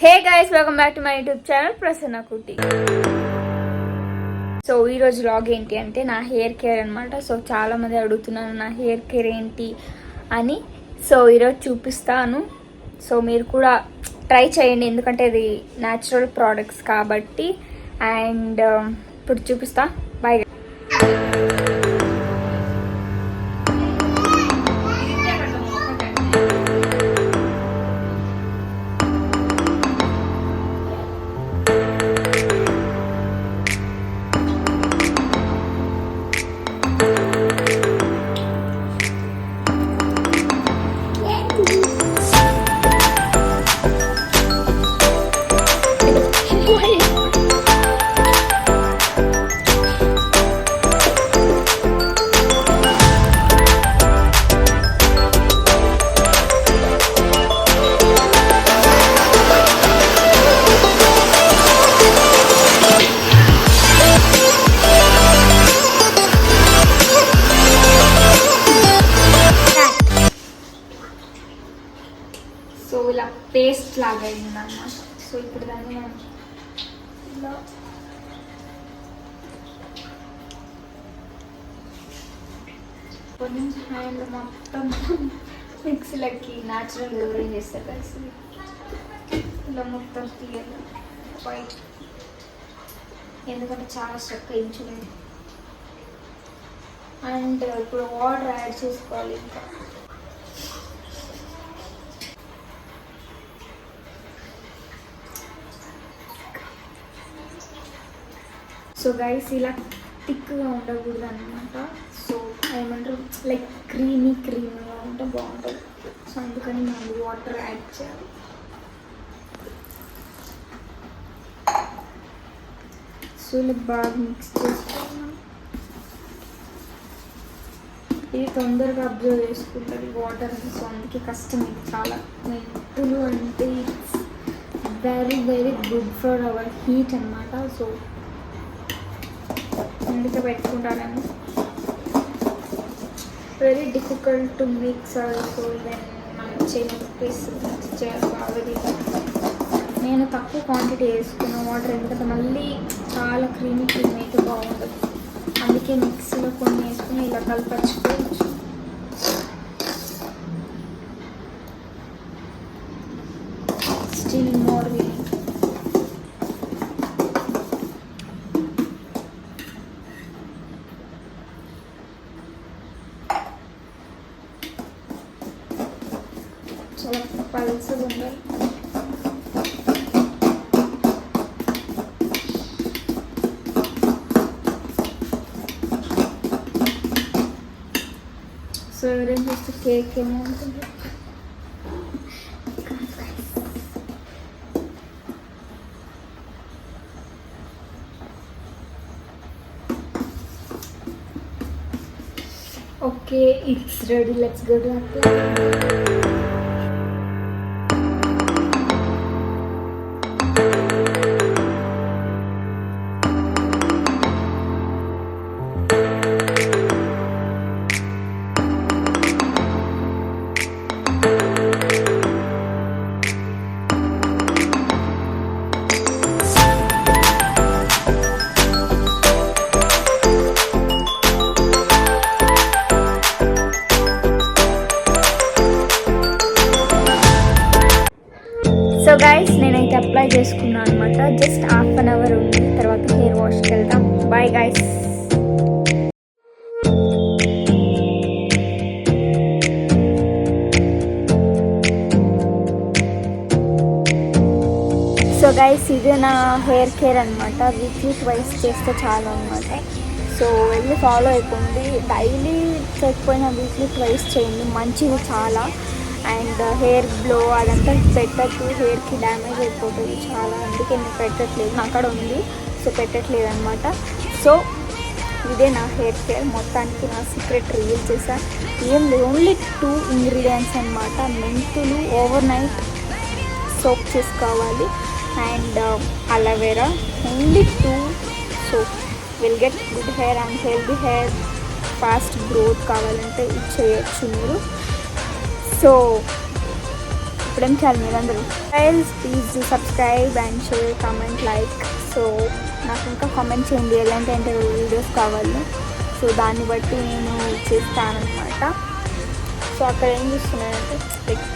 Hey guys, welcome back to my YouTube channel Prasanna కుట్టి. So ఈరోజు vlog ఏంటి అంటే నా హెయిర్ కేర్ అనమాట. సో చాలామంది అడుగుతున్నాను నా హెయిర్ కేర్ ఏంటి అని. సో ఈరోజు చూపిస్తాను. సో మీరు కూడా ట్రై చేయండి, ఎందుకంటే ఇది న్యాచురల్ ప్రోడక్ట్స్ కాబట్టి. అండ్ ఇప్పుడు చూపిస్తా. బాయ్. సో ఇలా పేస్ట్ లాగా అయిందన్నమాట. సో ఇప్పుడు దాన్ని మనం ఇలా కొంచెం హ్యాండ్ మొత్తం మిక్సీలకి న్యాచురల్ ఎవరేం చేస్తారు కలిసి ఇలా మొత్తం తీయాలి వైట్, ఎందుకంటే చాలా స్ట్రక్ అయించలేదు. అండ్ ఇప్పుడు వాటర్ యాడ్ చేసుకోవాలి. ఇంకా సో గైస్ ఇలా థిక్గా ఉండకూడదు అనమాట. సో ఏమంటారు లైక్ క్రీమీగా ఉంటే బాగుంటుంది. సో అందుకని మనం వాటర్ యాడ్ చేయాలి. సో ఇలా బాగా మిక్స్ చేసుకున్నాం. ఇది తొందరగా అబ్జర్వ్ చేసుకుంటుంది వాటర్. సో అందుకే కష్టం ఇది చాలా. మెంతులు అంటే it's very very good for our heat అనమాట. సో అందుకే పెట్టుకుంటాను. Very difficult to mix. So then మనం మిక్స్ చేయాలి బాగా. నేను తక్కువ క్వాంటిటీ వేసుకున్న వాటర్, ఎందుకంటే మళ్ళీ చాలా క్రీమీ అయితే బాగుంటుంది. అందుకే మిక్సీలో కొన్ని వేసుకుని ఇలా కలపచ్చుకోవచ్చు. స్టిల్ మోర్ చాలా పల్సగా ఉండాలి. సో ఎవరైనా చూస్తే కేక్ ఏమో ఉంటుంది. Okay, it's ready. Let's go to apply. So guys నేనైతే అప్లై చేసుకున్నాను అనమాట. జస్ట్ హాఫ్ అన్ అవర్ ఉంది, తర్వాత హెయిర్ వాష్కి వెళ్తాం. Bye guys. సో గైస్ ఇది నా హెయిర్ కేర్ అనమాట. వీక్లీ ట్వైస్ చేస్తే చాలు అనమాట. సో వెళ్ళి ఫాలో అయిపోండి. డైలీ చేయకపోయినా వీక్లీ ట్వైస్ చేయండి, మంచిది చాలా. అండ్ హెయిర్ గ్లో అదంతా పెట్టద్దు, హెయిర్కి డ్యామేజ్ అయిపోతుంది చాలా. అందుకే నేను పెట్టట్లేదు, నా అక్కడ ఉంది. సో పెట్టట్లేదు అనమాట. సో ఇదే నా హెయిర్ కేర్. మొత్తానికి నా సీక్రెట్ రివీల్ చేశాను. ఏం లేదు, ఓన్లీ 2 ఇంగ్రీడియంట్స్ అనమాట. మెంతులు ఓవర్ నైట్ సోప్ చేసుకోవాలి and aloe vera, only 2. So will get good hair and healthy hair. Fast growth కావాలంటే ఇది చేయొచ్చు మీరు. సో ఇప్పుడేం చేయాలి మీరందరూ? Guys please subscribe and share comment like. So నాకు ఇంకా కామెంట్ చేయండి ఎలాంటి వీడియోస్ కావాలో. సో దాన్ని బట్టి నేను చేస్తానన్నమాట. సో అక్కడ ఏం చూస్తున్నానంటే లైక్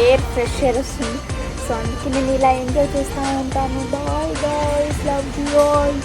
ఎయిర్ ఫ్రెష్ ఎయిర్ వస్తుంది. సో అందుకే నేను ఇలా ఎంజాయ్ చేస్తూ ఉంటాను. Bye boys, love you all.